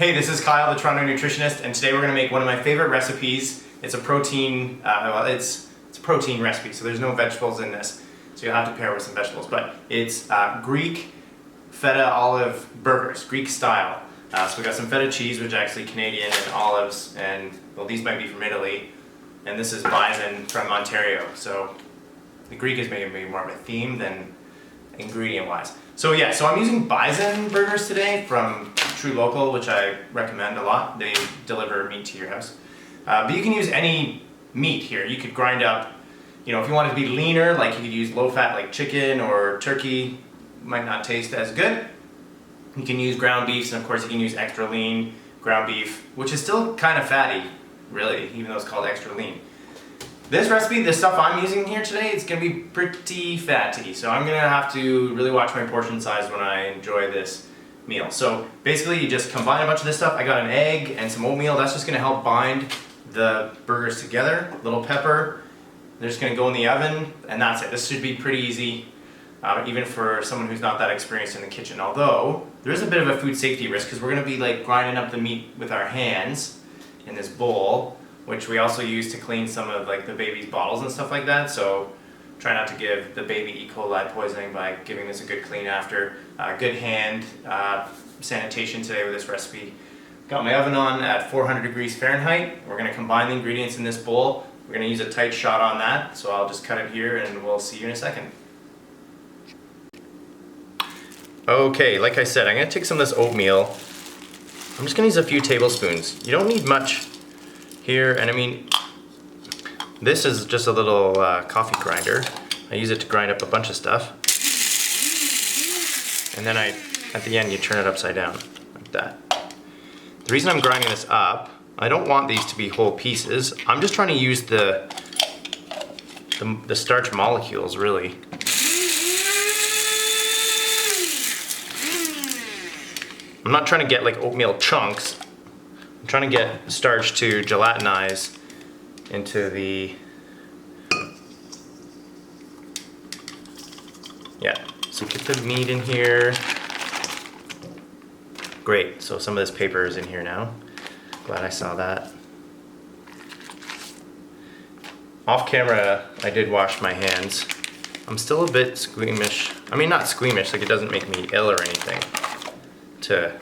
Hey, this is Kyle, the Toronto Nutritionist, and today we're going to make one of my favorite recipes. It's a protein, it's a protein recipe, so there's no vegetables in this, so you'll have to pair with some vegetables. But it's Greek feta olive burgers, Greek style. So we got some feta cheese, which is actually Canadian, and olives, and well, these might be from Italy, and this is bison from Ontario. So the Greek is maybe more of a theme than ingredient-wise. So yeah, so I'm using bison burgers today from True Local, which I recommend a lot. They deliver meat to your house. But you can use any meat here. You could grind up, you know, if you want it to be leaner, like you could use low-fat like chicken or turkey. Might not taste as good. You can use ground beef, and of course you can use extra lean ground beef, which is still kind of fatty, really, even though it's called extra lean. This recipe, the stuff I'm using here today, it's going to be pretty fatty, so I'm going to have to really watch my portion size when I enjoy this meal. So basically you just combine a bunch of this stuff. I got an egg and some oatmeal. That's just going to help bind the burgers together. A little pepper. They're just going to go in the oven, and that's it. This should be pretty easy, even for someone who's not that experienced in the kitchen. Although there is a bit of a food safety risk because we're going to be like grinding up the meat with our hands in this bowl, which we also use to clean some of like the baby's bottles and stuff like that. So try not to give the baby E. coli poisoning by giving this a good clean after. Good hand sanitation today with this recipe. Got my oven on at 400 degrees Fahrenheit. We're going to combine the ingredients in this bowl. We're going to use a tight shot on that, so I'll just cut it here and we'll see you in a second. Okay, like I said, I'm going to take some of this oatmeal. I'm just going to use a few tablespoons. You don't need much here, and I mean, this is just a little coffee grinder. I use it to grind up a bunch of stuff. And then at the end, you turn it upside down, like that. The reason I'm grinding this up, I don't want these to be whole pieces. I'm just trying to use the starch molecules, really. I'm not trying to get like oatmeal chunks. I'm trying to get starch to gelatinize into the, yeah, so get the meat in here. Great, so some of this paper is in here now. Glad I saw that. Off camera, I did wash my hands. I'm still a bit squeamish. I mean, not squeamish, like it doesn't make me ill or anything to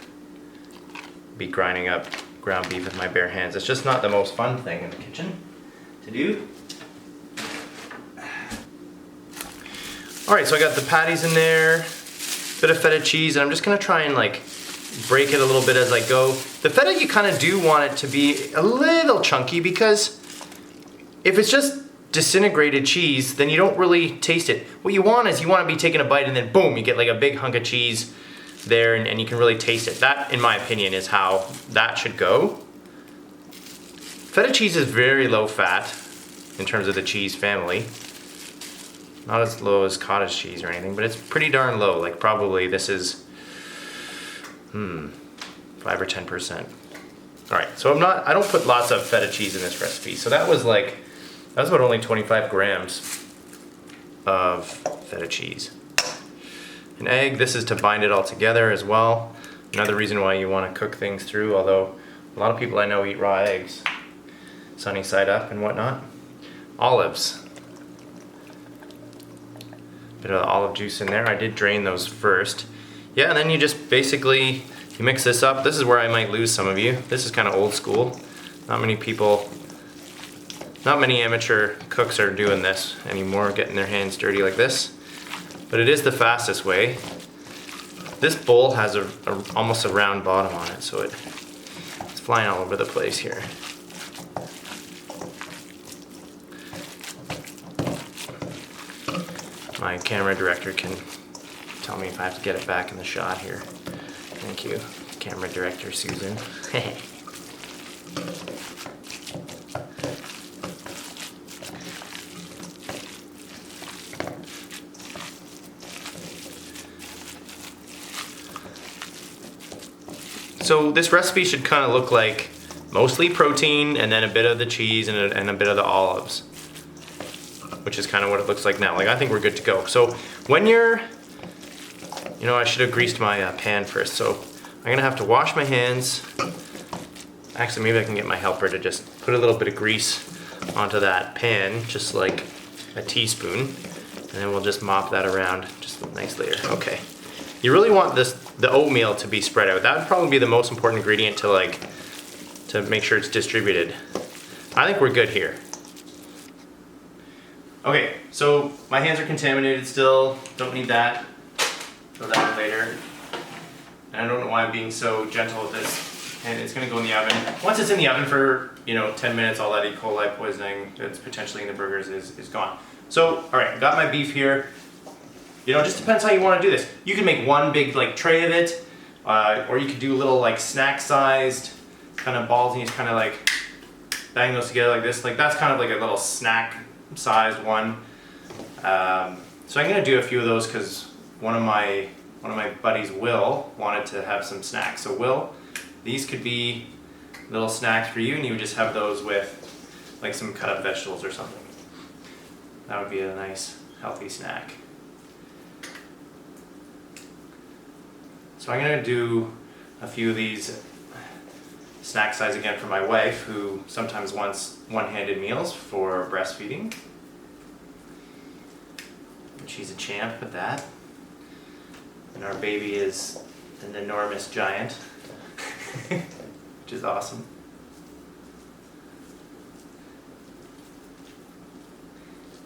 be grinding up ground beef with my bare hands. It's just not the most fun thing in the kitchen to do. Alright, so I got the patties in there, bit of feta cheese, and I'm just gonna try and like break it a little bit as I go. The feta, you kind of do want it to be a little chunky because if it's just disintegrated cheese, then you don't really taste it. What you want is you want to be taking a bite and then boom, you get like a big hunk of cheese there, and you can really taste it. That, in my opinion, is how that should go. Feta cheese is very low fat in terms of the cheese family. Not as low as cottage cheese or anything, but it's pretty darn low. Like probably this is 5 or 10%. All right, so I don't put lots of feta cheese in this recipe. So that was about only 25 grams of feta cheese. An egg, this is to bind it all together as well. Another reason why you want to cook things through, although a lot of people I know eat raw eggs, sunny side up and whatnot. Olives. Bit of olive juice in there. I did drain those first. Yeah, and then you just basically, you mix this up. This is where I might lose some of you. This is kind of old school. Not many amateur cooks are doing this anymore, getting their hands dirty like this. But it is the fastest way. This bowl has almost a round bottom on it, so it's flying all over the place here. My camera director can tell me if I have to get it back in the shot here. Thank you, camera director Susan. So this recipe should kind of look like mostly protein and then a bit of the cheese and a bit of the olives, which is kind of what it looks like now. Like I think we're good to go. So when you're, I should have greased my pan first. So I'm I'm gonna have to wash my hands. Actually, maybe I can get my helper to just put a little bit of grease onto that pan, just like a teaspoon, and then we'll just mop that around, just a nice layer. Okay. You really want the oatmeal to be spread out. That would probably be the most important ingredient to make sure it's distributed. I think we're good here. Okay, so my hands are contaminated still. Don't need that. Throw that in later. And I don't know why I'm being so gentle with this. And it's gonna go in the oven. Once it's in the oven for 10 minutes, all that E. coli poisoning that's potentially in the burgers is gone. So, all right, got my beef here. It just depends how you want to do this. You can make one big tray of it, or you could do little snack-sized kind of balls, and you just kind of bang those together like this. That's kind of like a little snack-sized one. So I'm gonna do a few of those because one of my buddies, Will, wanted to have some snacks. So Will, these could be little snacks for you, and you would just have those with some cut up vegetables or something. That would be a nice, healthy snack. So I'm gonna do a few of these snack size again for my wife, who sometimes wants one-handed meals for breastfeeding. And she's a champ at that. And our baby is an enormous giant, which is awesome.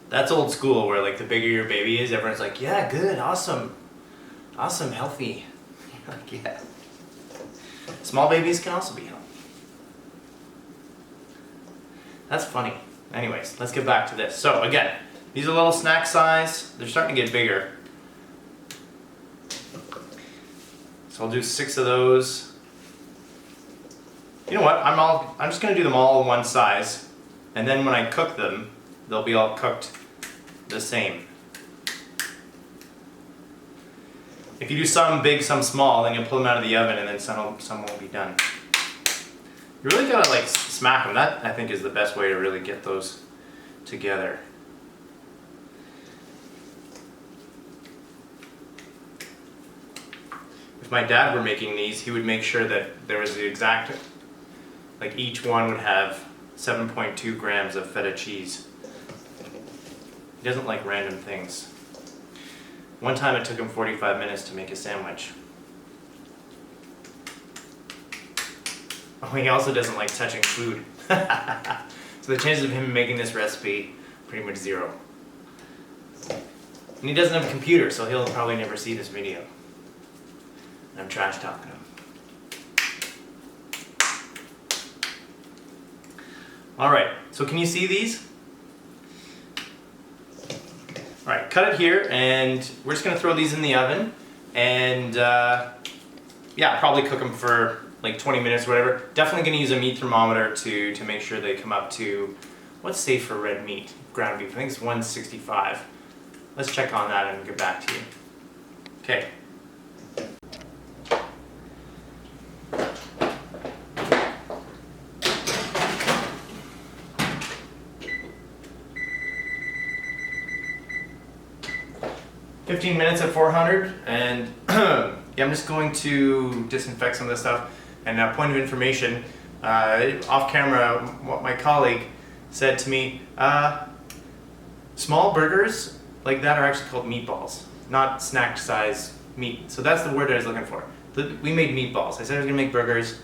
That's old school, where the bigger your baby is, everyone's like, yeah, good, awesome, healthy. Yeah. Small babies can also be healthy. That's funny. Anyways, let's get back to this. So again, these are little snack size. They're starting to get bigger. So I'll do 6 of those. You know what? I'm just gonna do them all one size, and then when I cook them, they'll be all cooked the same. If you do some big, some small, then you'll pull them out of the oven, and then some won't be done. You really gotta smack them. That, I think, is the best way to really get those together. If my dad were making these, he would make sure that there was the exact, each one would have 7.2 grams of feta cheese. He doesn't like random things. One time it took him 45 minutes to make a sandwich. Oh, he also doesn't like touching food. So the chances of him making this recipe, pretty much 0. And he doesn't have a computer, so he'll probably never see this video. And I'm trash talking him. Alright, so can you see these? Alright, cut it here, and we're just going to throw these in the oven, and yeah, probably cook them for 20 minutes or whatever. Definitely going to use a meat thermometer to make sure they come up to, what's safe for red meat, ground beef? I think it's 165. Let's check on that and get back to you. Okay. "15 minutes at 400, and yeah, I'm just going to disinfect some of this stuff. And a point of information, off camera, what my colleague said to me, small burgers like that are actually called meatballs, not snack size meat. So that's the word I was looking for. We made meatballs. I said I was gonna make burgers.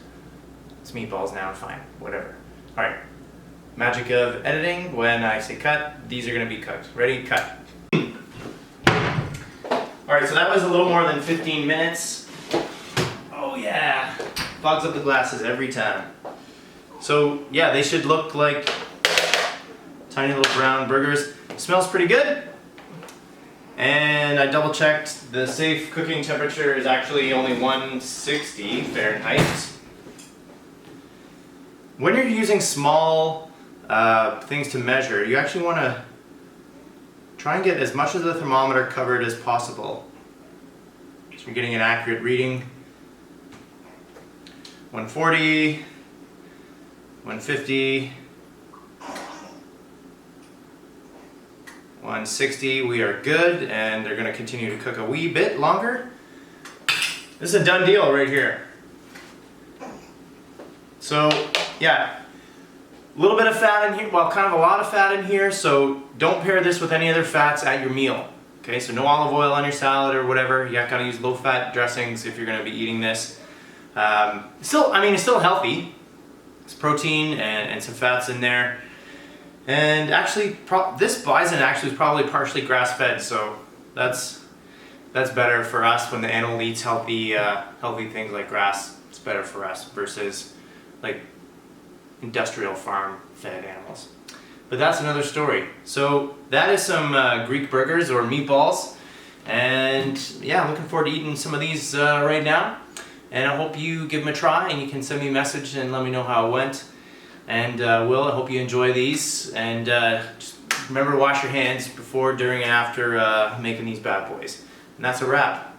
It's meatballs now, fine, whatever. All right, magic of editing. When I say cut, these are gonna be cooked. Ready, cut. Alright, so that was a little more than 15 minutes. Oh yeah, fogs up the glasses every time. So yeah, they should look like tiny little brown burgers. Smells pretty good. And I double checked, the safe cooking temperature is actually only 160 Fahrenheit. When you're using small things to measure, you actually want to try and get as much of the thermometer covered as possible, so you're getting an accurate reading. 140, 150, 160, we are good, and they're going to continue to cook a wee bit longer. This is a done deal right here. So yeah, a little bit of fat in here, well, kind of a lot of fat in here, so don't pair this with any other fats at your meal. Okay, so no olive oil on your salad or whatever. You gotta use low-fat dressings if you're gonna be eating this. Still, I mean, it's still healthy. It's protein and some fats in there. And actually, this bison actually is probably partially grass-fed, so that's better for us when the animal eats healthy things like grass. It's better for us versus like industrial farm-fed animals. But that's another story. So that is some Greek burgers or meatballs, and yeah, I'm looking forward to eating some of these right now. And I hope you give them a try, and you can send me a message and let me know how it went. And Will, I hope you enjoy these, and just remember to wash your hands before, during, and after making these bad boys. And that's a wrap.